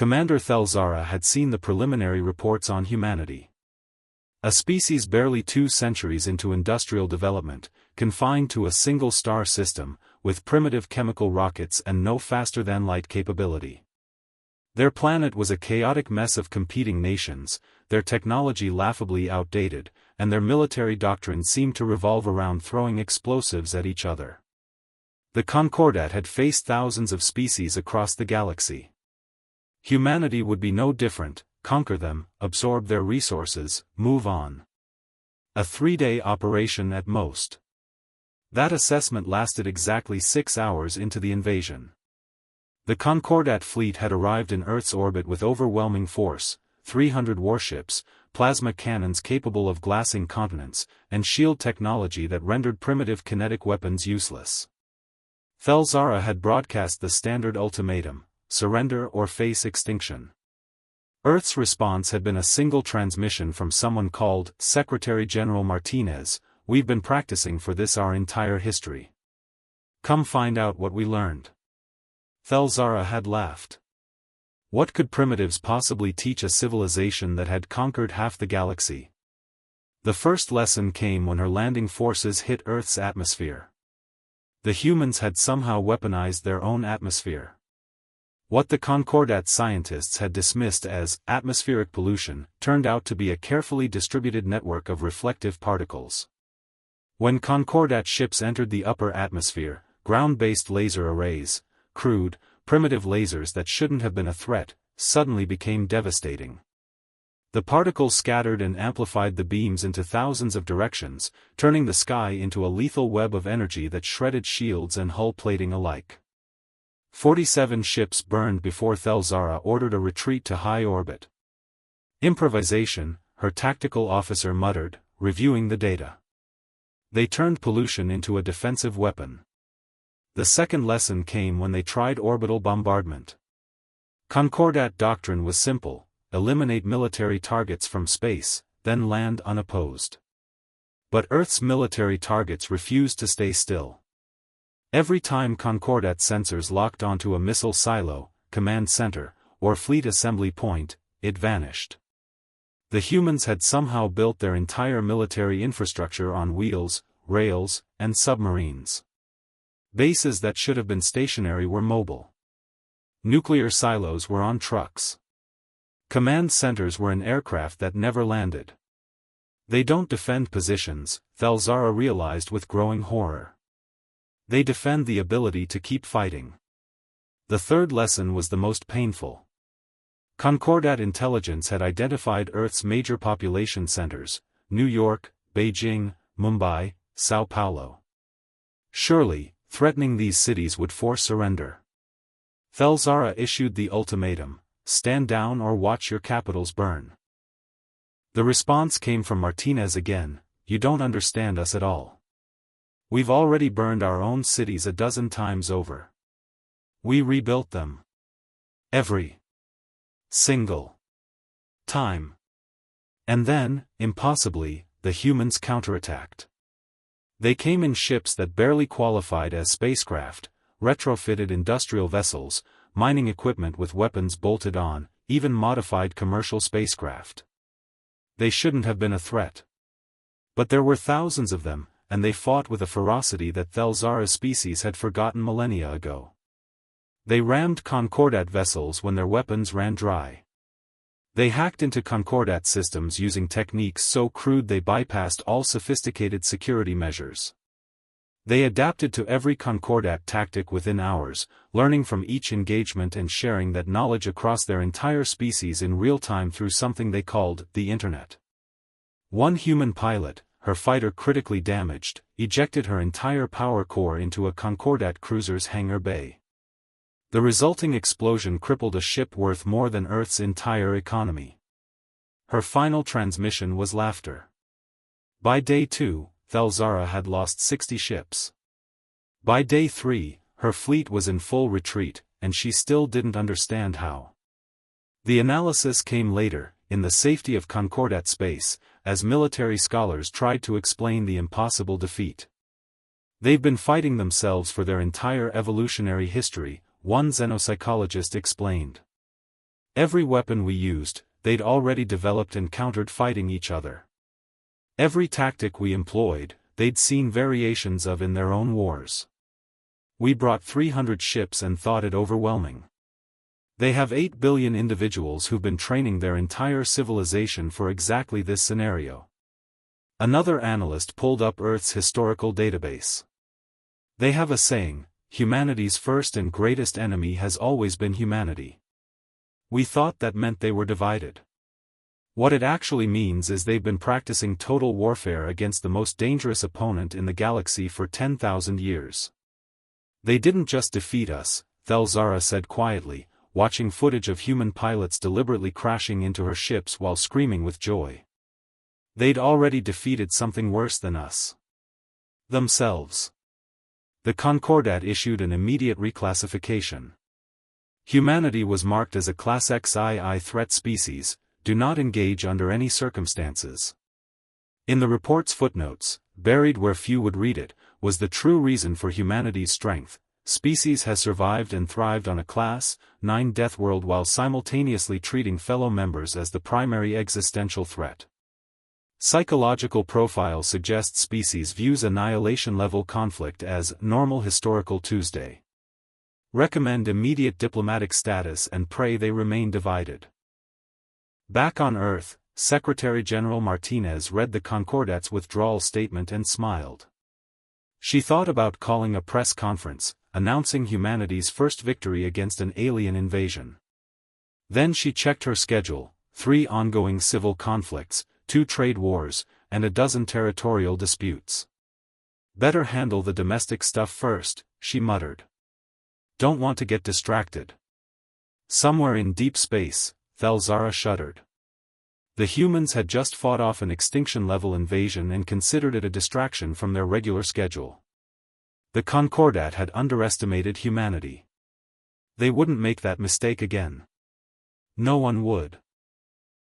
Commander Thelzara had seen the preliminary reports on humanity. A species barely 2 centuries into industrial development, confined to a single star system, with primitive chemical rockets and no faster-than-light capability. Their planet was a chaotic mess of competing nations, their technology laughably outdated, and their military doctrine seemed to revolve around throwing explosives at each other. The Concordat had faced thousands of species across the galaxy. Humanity would be no different: conquer them, absorb their resources, move on. A 3-day operation at most. That assessment lasted exactly 6 hours into the invasion. The Concordat fleet had arrived in Earth's orbit with overwhelming force, 300 warships, plasma cannons capable of glassing continents, and shield technology that rendered primitive kinetic weapons useless. Thelzara had broadcast the standard ultimatum: surrender or face extinction. Earth's response had been a single transmission from someone called Secretary General Martinez: "We've been practicing for this our entire history. Come find out what we learned." Thelzara had laughed. What could primitives possibly teach a civilization that had conquered half the galaxy? The first lesson came when her landing forces hit Earth's atmosphere. The humans had somehow weaponized their own atmosphere. What the Concordat scientists had dismissed as atmospheric pollution turned out to be a carefully distributed network of reflective particles. When Concordat ships entered the upper atmosphere, ground-based laser arrays, crude, primitive lasers that shouldn't have been a threat, suddenly became devastating. The particles scattered and amplified the beams into thousands of directions, turning the sky into a lethal web of energy that shredded shields and hull plating alike. 47 ships burned before Thelzara ordered a retreat to high orbit. Improvisation, her tactical officer muttered, reviewing the data. They turned pollution into a defensive weapon. The second lesson came when they tried orbital bombardment. Concordat doctrine was simple: eliminate military targets from space, then land unopposed. But Earth's military targets refused to stay still. Every time Concordat sensors locked onto a missile silo, command center, or fleet assembly point, it vanished. The humans had somehow built their entire military infrastructure on wheels, rails, and submarines. Bases that should have been stationary were mobile. Nuclear silos were on trucks. Command centers were in aircraft that never landed. They don't defend positions, Thelzara realized with growing horror. They defend the ability to keep fighting. The third lesson was the most painful. Concordat intelligence had identified Earth's major population centers: New York, Beijing, Mumbai, Sao Paulo. Surely, threatening these cities would force surrender. Thelzara issued the ultimatum: stand down or watch your capitals burn. The response came from Martinez again: you don't understand us at all. We've already burned our own cities a dozen times over. We rebuilt them. Every single time. And then, impossibly, the humans counterattacked. They came in ships that barely qualified as spacecraft, retrofitted industrial vessels, mining equipment with weapons bolted on, even modified commercial spacecraft. They shouldn't have been a threat. But there were thousands of them, and they fought with a ferocity that Thelzara's species had forgotten millennia ago. They rammed Concordat vessels when their weapons ran dry. They hacked into Concordat systems using techniques so crude they bypassed all sophisticated security measures. They adapted to every Concordat tactic within hours, learning from each engagement and sharing that knowledge across their entire species in real time through something they called the Internet. One human pilot, her fighter critically damaged, ejected her entire power core into a Concordat cruiser's hangar bay. The resulting explosion crippled a ship worth more than Earth's entire economy. Her final transmission was laughter. By day 2, Thelzara had lost 60 ships. By day 3, her fleet was in full retreat, and she still didn't understand how. The analysis came later, in the safety of Concordat space, as military scholars tried to explain the impossible defeat. They've been fighting themselves for their entire evolutionary history, one xenopsychologist explained. Every weapon we used, they'd already developed and countered fighting each other. Every tactic we employed, they'd seen variations of in their own wars. We brought 300 ships and thought it overwhelming. They have 8 billion individuals who've been training their entire civilization for exactly this scenario. Another analyst pulled up Earth's historical database. They have a saying, humanity's first and greatest enemy has always been humanity. We thought that meant they were divided. What it actually means is they've been practicing total warfare against the most dangerous opponent in the galaxy for 10,000 years. They didn't just defeat us, Thelzara said quietly, watching footage of human pilots deliberately crashing into her ships while screaming with joy. They'd already defeated something worse than us. Themselves. The Concordat issued an immediate reclassification. Humanity was marked as a Class XII threat species, do not engage under any circumstances. In the report's footnotes, buried where few would read it, was the true reason for humanity's strength. Species has survived and thrived on a Class IX death world while simultaneously treating fellow members as the primary existential threat. Psychological profile suggests species views annihilation-level conflict as normal historical Tuesday. Recommend immediate diplomatic status and pray they remain divided. Back on Earth, Secretary General Martinez read the Concordat's withdrawal statement and smiled. She thought about calling a press conference, announcing humanity's first victory against an alien invasion. Then she checked her schedule: 3 ongoing civil conflicts, 2 trade wars, and a dozen territorial disputes. Better handle the domestic stuff first, she muttered. Don't want to get distracted. Somewhere in deep space, Thelzara shuddered. The humans had just fought off an extinction-level invasion and considered it a distraction from their regular schedule. The Concordat had underestimated humanity. They wouldn't make that mistake again. No one would.